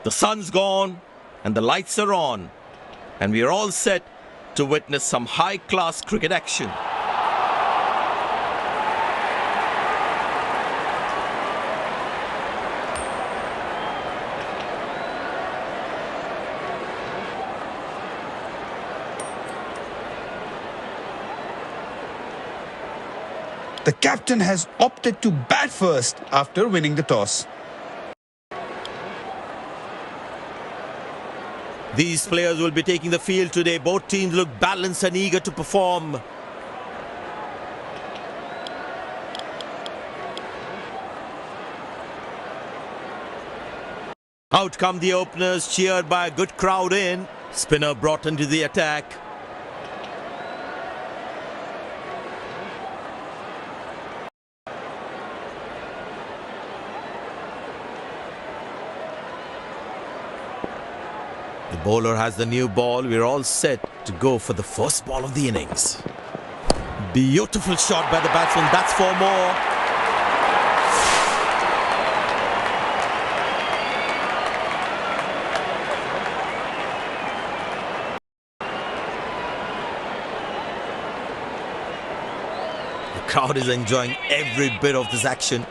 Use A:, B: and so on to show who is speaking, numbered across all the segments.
A: The sun's gone and the lights are on, and we are all set to witness some high-class cricket action.
B: The captain has opted to bat first after winning the toss.
A: These players will be taking the field today. Both teams look balanced and eager to perform. Out come the openers, cheered by a good crowd in. Spinner brought into the attack. The bowler has the new ball. We're all set to go for the first ball of the innings. Beautiful shot by the batsman. That's 4 more. The crowd is enjoying every bit of this action.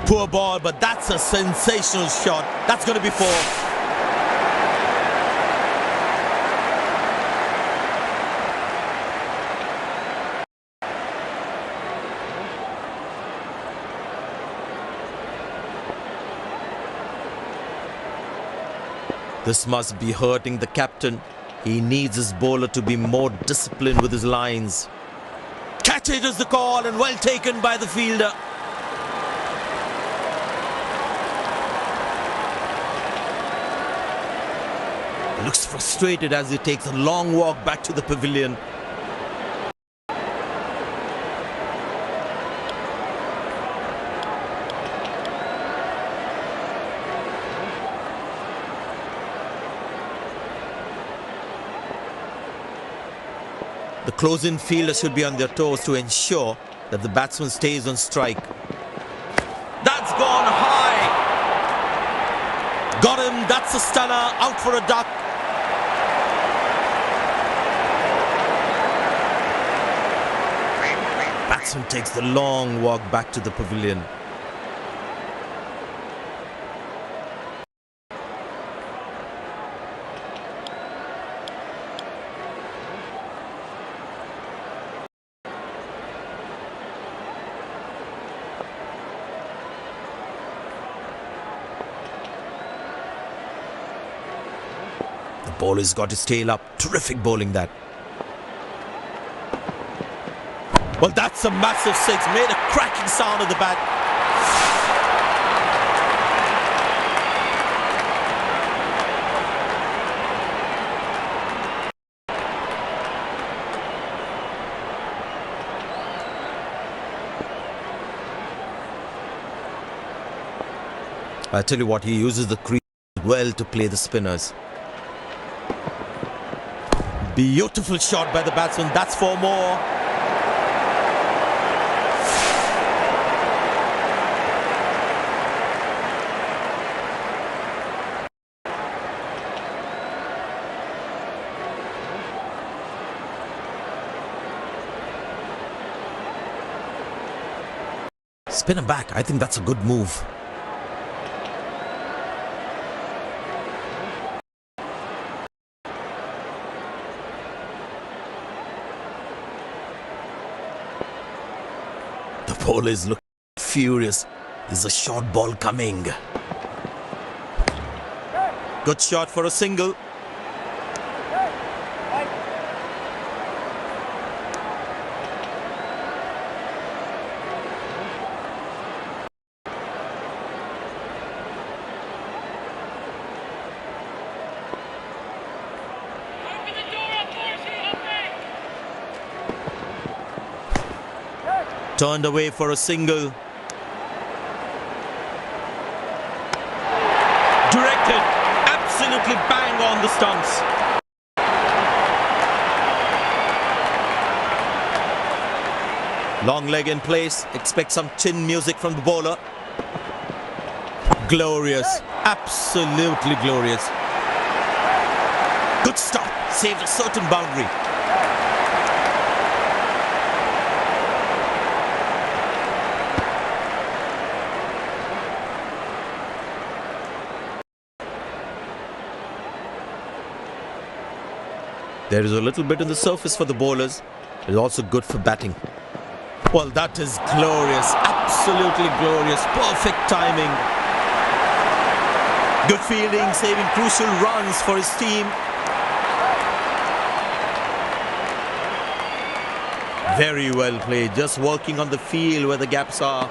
A: Poor ball, but that's a sensational shot. That's going to be 4. This must be hurting the captain. He needs his bowler to be more disciplined with his lines. Catches is the call, and well taken by the fielder. He looks frustrated as he takes a long walk back to the pavilion. The close-in fielders should be on their toes to ensure that the batsman stays on strike. That's gone high. Got him. That's a stunner. Out for a duck. Batsman takes the long walk back to the pavilion. The bowler's got his tail up. Terrific bowling that. Well, that's a massive 6. Made a cracking sound at the bat. I tell you what, he uses the crease well to play the spinners. Beautiful shot by the batsman. That's 4 more. Spinner back. I think that's a good move. The bowler is looking furious. There's a short ball coming. Good shot for a single. Turned away for a single. Directed. Absolutely bang on the stumps. Long leg in place. Expect some chin music from the bowler. Glorious. Absolutely glorious. Good stop. Saved a certain boundary. There is a little bit on the surface for the bowlers. It's also good for batting. Well, that is glorious. Absolutely glorious. Perfect timing. Good fielding, saving crucial runs for his team. Very well played. Just working on the field where the gaps are.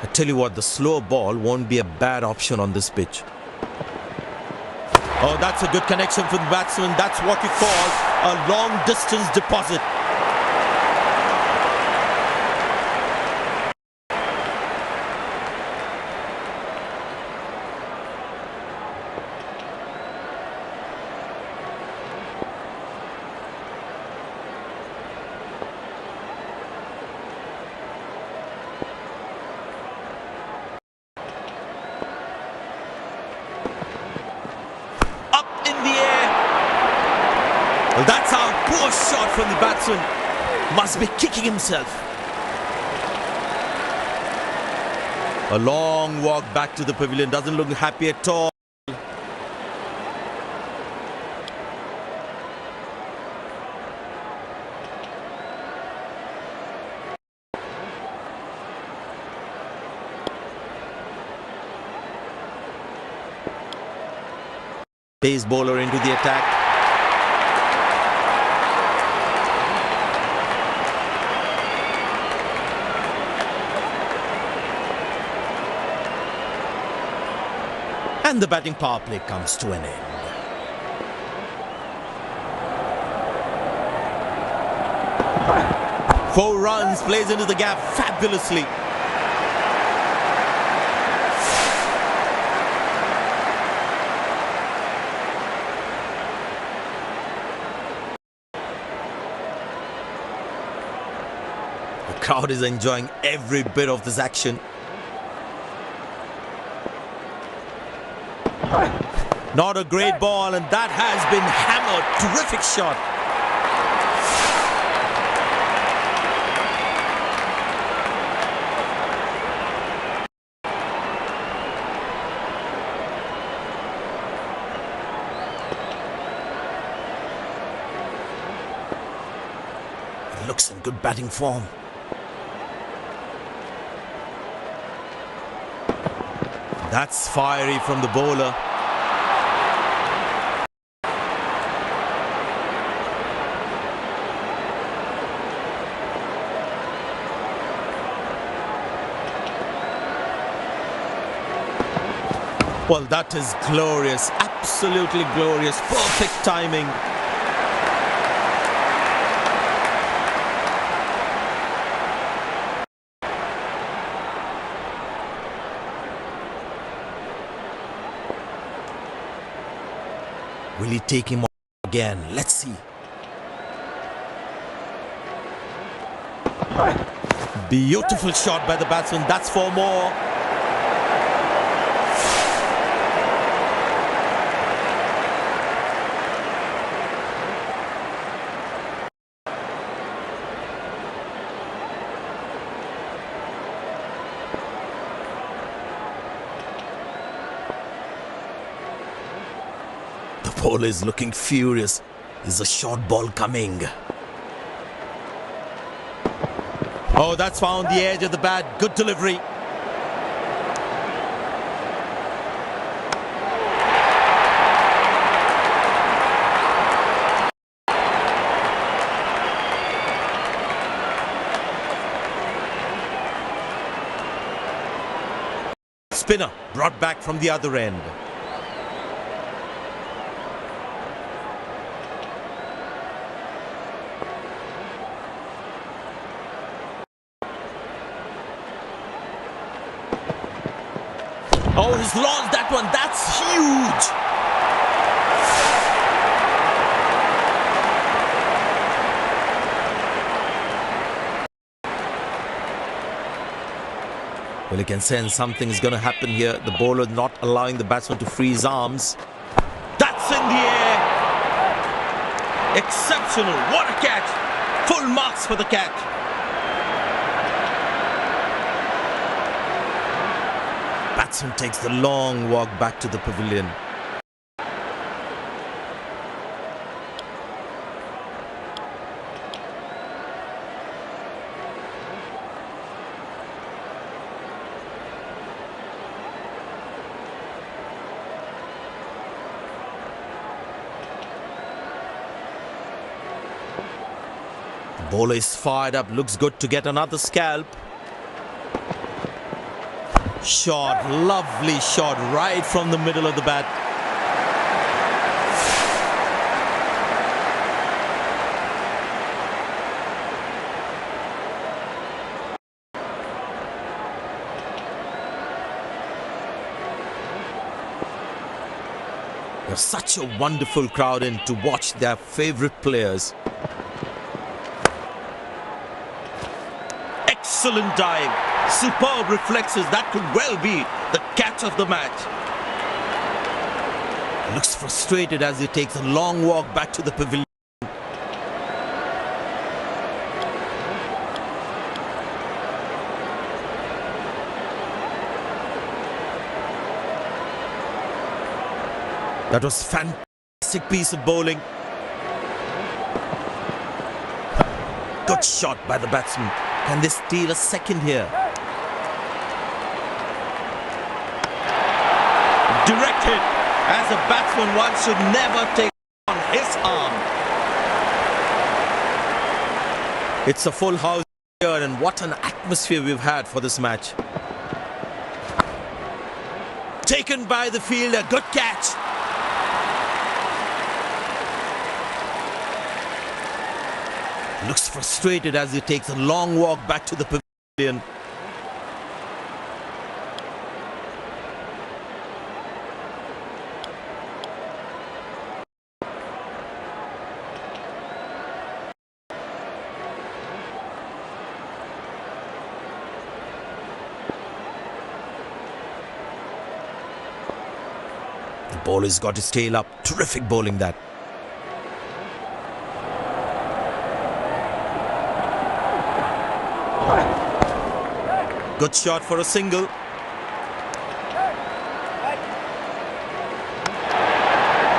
A: I tell you what, the slower ball won't be a bad option on this pitch. Oh, that's a good connection for the batsman. That's what you call a long distance deposit. Well, that's our poor shot from the batsman. Must be kicking himself. A long walk back to the pavilion. Doesn't look happy at all. Pace bowler into the attack. And the batting power play comes to an end. Four runs, plays into the gap fabulously. The crowd is enjoying every bit of this action. Not a great ball, and that has been hammered. Terrific shot. It looks in good batting form. That's fiery from the bowler. Well, that is glorious, absolutely glorious, perfect timing. Will he take him again? Let's see. Beautiful shot by the batsman, that's four more. The bowler is looking furious. There's a short ball coming. Oh, that's found the edge of the bat. Good delivery. Spinner brought back from the other end. Oh, he's launched that one. That's huge. Well, you can sense something is going to happen here. The bowler not allowing the batsman to free his arms. That's in the air. Exceptional. What a catch. Full marks for the catch. Batsman takes the long walk back to the pavilion. The bowler is fired up, looks good to get another scalp. Shot, lovely shot right from the middle of the bat. There's such a wonderful crowd in to watch their favorite players. Excellent dive. Superb reflexes. That could well be the catch of the match. Looks frustrated as he takes a long walk back to the pavilion. That was fantastic piece of bowling. Good shot by the batsman. Can they steal a second here? Directed, as a batsman one should never take on his arm. It's a full house here, and what an atmosphere we've had for this match. Taken by the fielder, good catch. Looks frustrated as he takes a long walk back to the pavilion. The bowler's got his tail up. Terrific bowling that. Good shot for a single.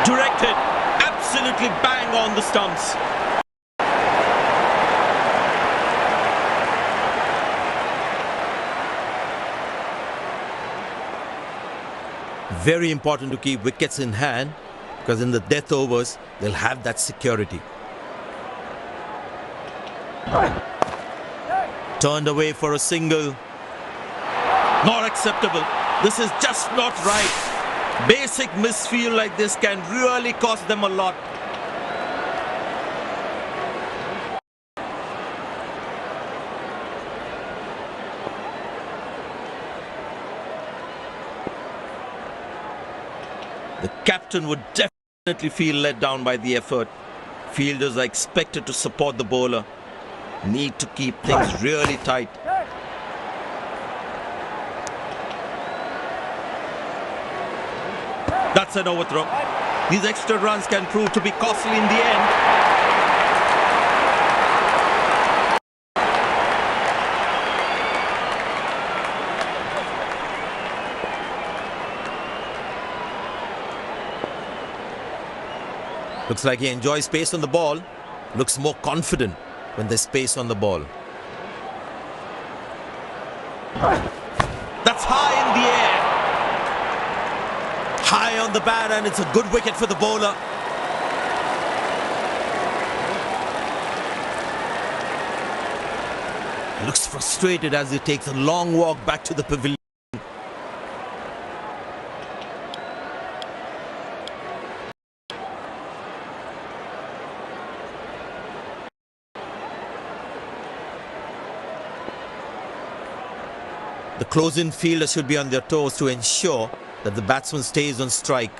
A: Directed. Absolutely bang on the stumps. Very important to keep wickets in hand, because in the death overs, they'll have that security. Turned away for a single. Not acceptable. This is just not right. Basic misfield like this can really cost them a lot. The captain would definitely feel let down by the effort. Fielders are expected to support the bowler. Need to keep things really tight. That's an overthrow. These extra runs can prove to be costly in the end. Looks like he enjoys space on the ball. Looks more confident when there's space on the ball. That's high in the air. High on the bat, and it's a good wicket for the bowler. Looks frustrated as he takes a long walk back to the pavilion. The close-in fielder should be on their toes to ensure that the batsman stays on strike.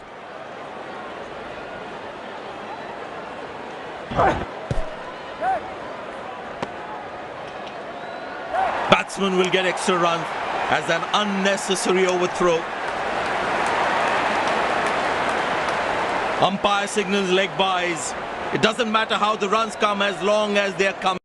A: Batsman will get extra runs, as an unnecessary overthrow. Umpire signals leg byes. It doesn't matter how the runs come as long as they're coming.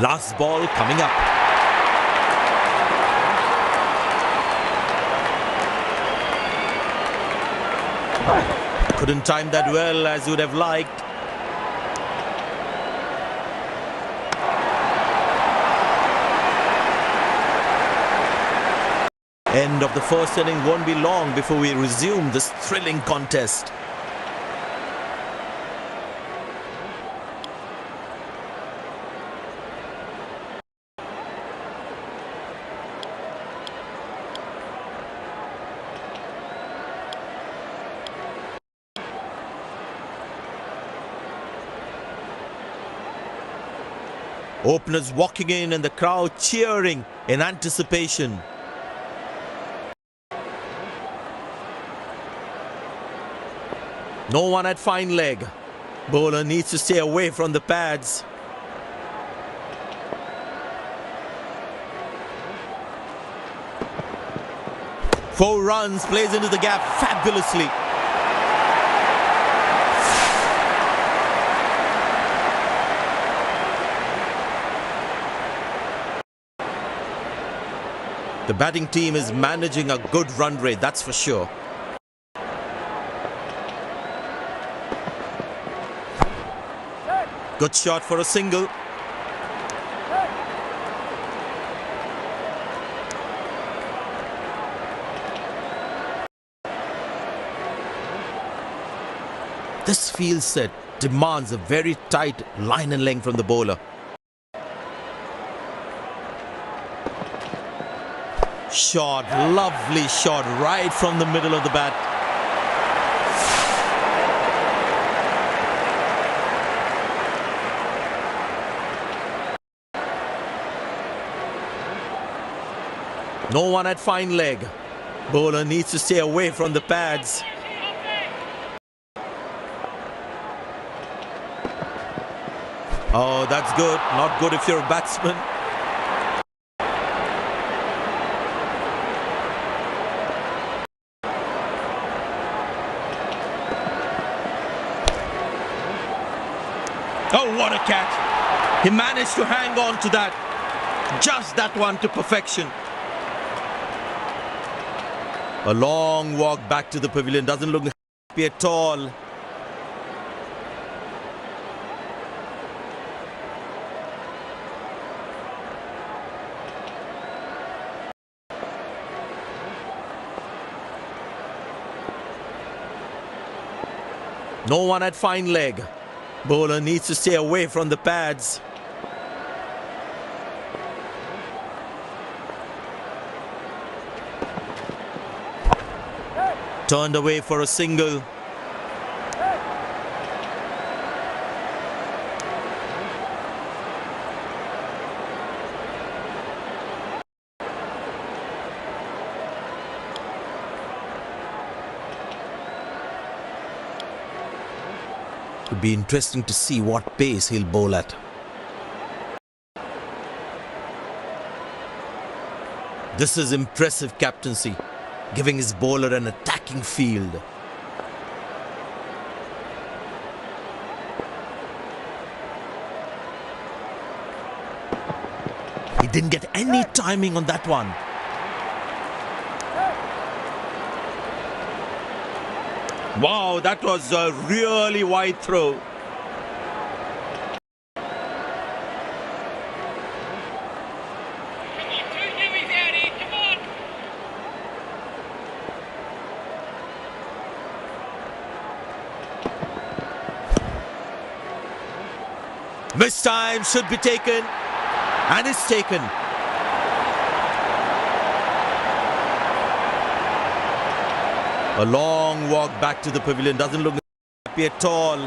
A: Last ball coming up. Couldn't time that well as you would have liked. End of the first inning won't be long before we resume this thrilling contest. Openers walking in and the crowd cheering in anticipation. No one at fine leg. Bowler needs to stay away from the pads. Four runs, plays into the gap fabulously. The batting team is managing a good run rate, that's for sure. Good shot for a single. This field set demands a very tight line and length from the bowler. Shot, lovely shot right from the middle of the bat. No one at fine leg. Bowler needs to stay away from the pads. Oh, that's good. Not good if you're a batsman. Oh, what a catch. He managed to hang on to that. Just that one to perfection. A long walk back to the pavilion. Doesn't look happy at all. No one at fine leg. Bowler needs to stay away from the pads. Turned away for a single. It'll be interesting to see what pace he'll bowl at. This is impressive captaincy, giving his bowler an attacking field. He didn't get any timing on that one. Wow, that was a really wide throw. Missed time should be taken, and is taken. A long walk back to the pavilion. Doesn't look happy at all.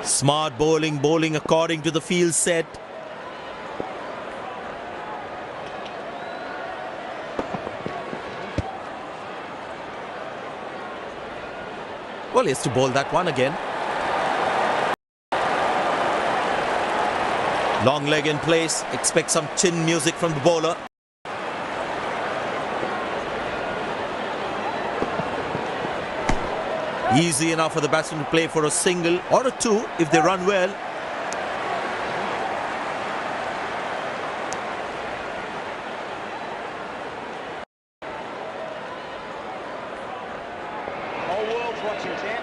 A: Smart bowling, bowling according to the field set. Well, he has to bowl that one again. Long leg in place. Expect some chin music from the bowler. Easy enough for the batsman to play for a single or a two if they run well.
C: Whole world's watching it here.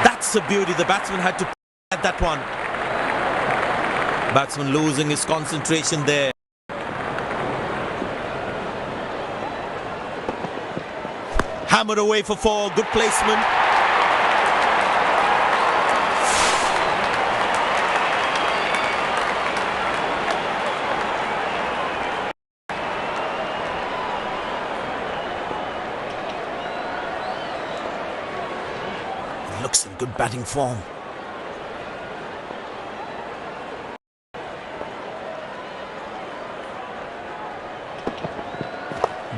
A: That's a beauty. The batsman had to at that one. Batsman losing his concentration there. Hammered away for four. Good placement. Looks in good batting form.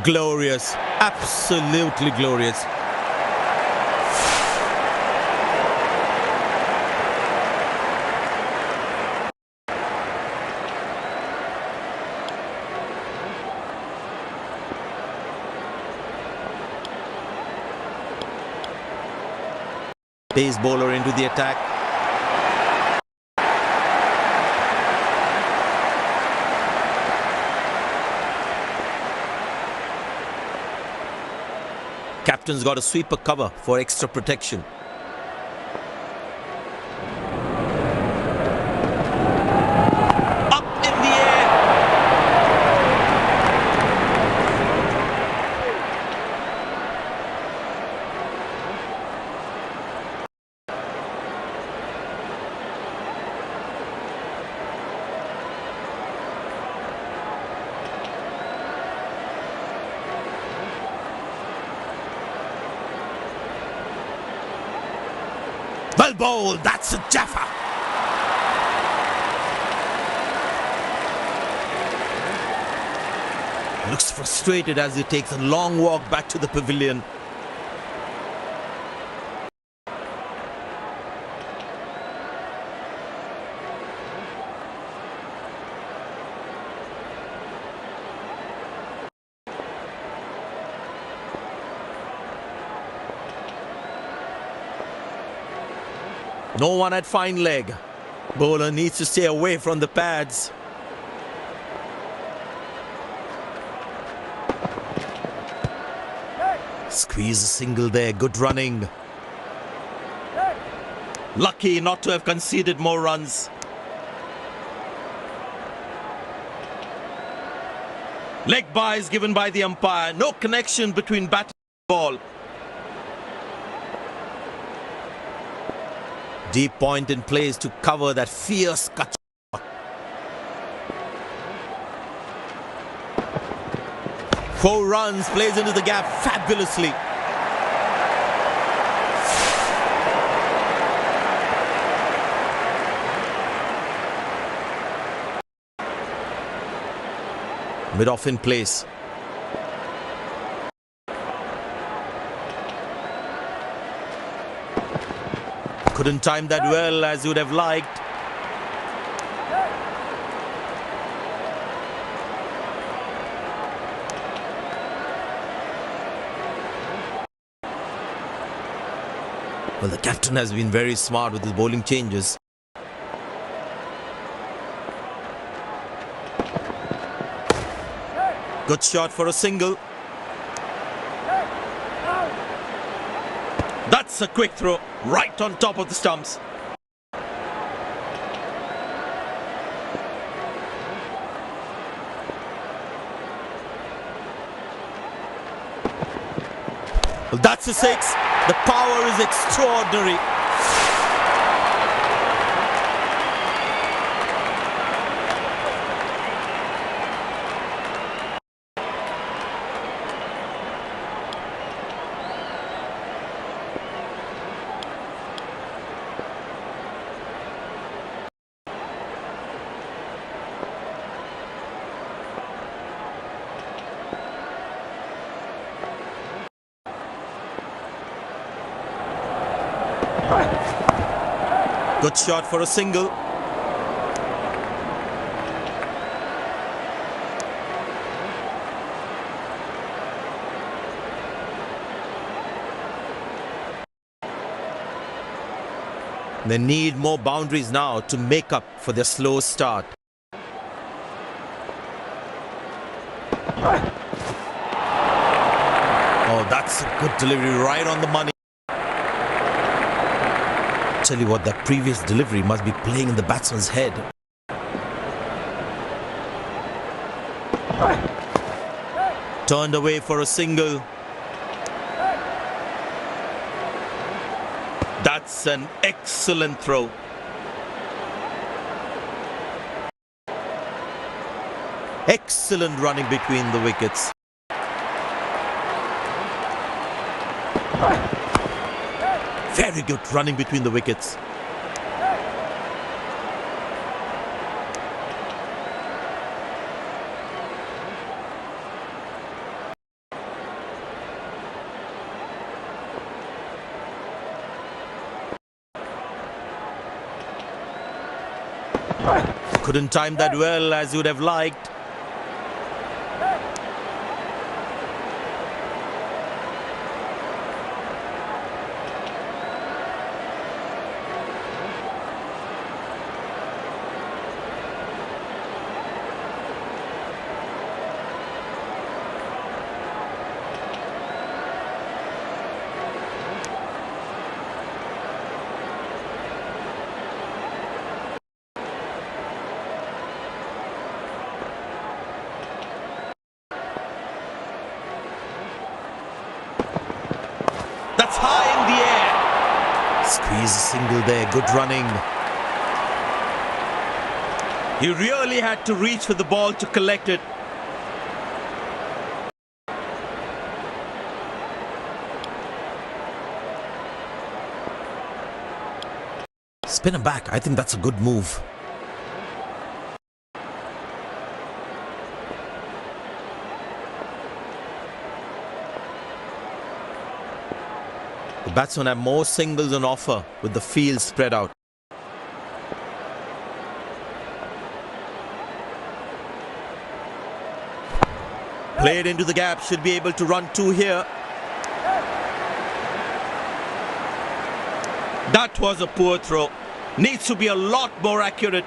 A: Glorious, absolutely glorious. Pace bowler into the attack. Captain's got a sweeper cover for extra protection. Up in the air. Well bowled, that's a Jaffa. Looks frustrated as he takes a long walk back to the pavilion. No one at fine leg. Bowler needs to stay away from the pads. Squeeze a single there. Good running. Lucky not to have conceded more runs. Leg byes given by the umpire. No connection between bat and ball. Deep point in place to cover that fierce cut. 4 runs, plays into the gap fabulously. Mid-off in place. Couldn't time that well as you would have liked. Well, the captain has been very smart with his bowling changes. Good shot for a single. That's a quick throw, right on top of the stumps. Well, that's a 6. The power is extraordinary. Good shot for a single. They need more boundaries now to make up for their slow start. Oh, that's a good delivery, right on the money. Tell you what, that previous delivery must be playing in the batsman's head. Turned away for a single. That's an excellent throw. Excellent running between the wickets. Very good running between the wickets. Couldn't time that well as you would have liked. That's high in the air. Squeeze a single there. Good running. He really had to reach for the ball to collect it. Spin him back. I think that's a good move. The batsmen have more singles on offer with the field spread out. Played into the gap, should be able to run two here. That was a poor throw. Needs to be a lot more accurate.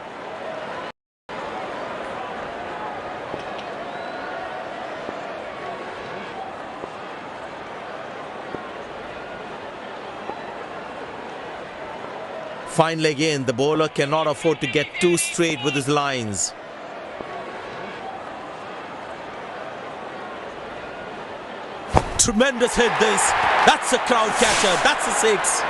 A: Fine leg in, the bowler cannot afford to get too straight with his lines. Tremendous hit this. That's a crowd catcher. That's a six.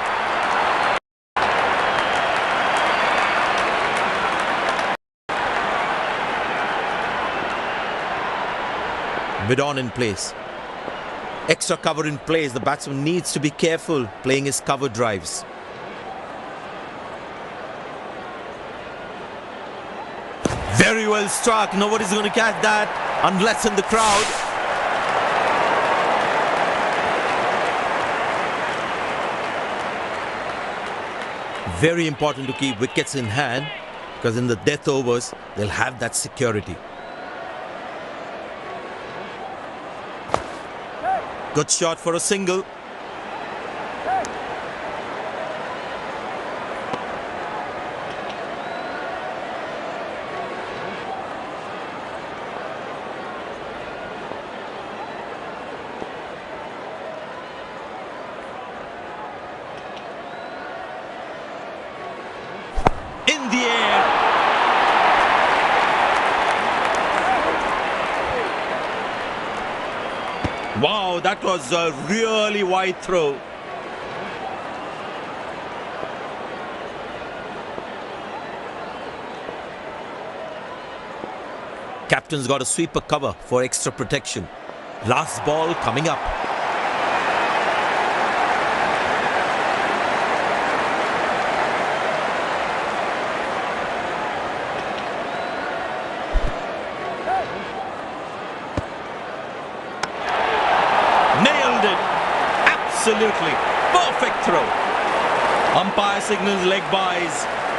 A: Mid-on in place. Extra cover in place. The batsman needs to be careful playing his cover drives. Very well struck. Nobody's going to catch that unless in the crowd. Very important to keep wickets in hand because in the death overs, they'll have that security. Good shot for a single. In the air. Wow, that was a really wide throw. Captain's got a sweeper cover for extra protection. Last ball coming up. Nailed it. Absolutely perfect throw. Umpire signals leg byes.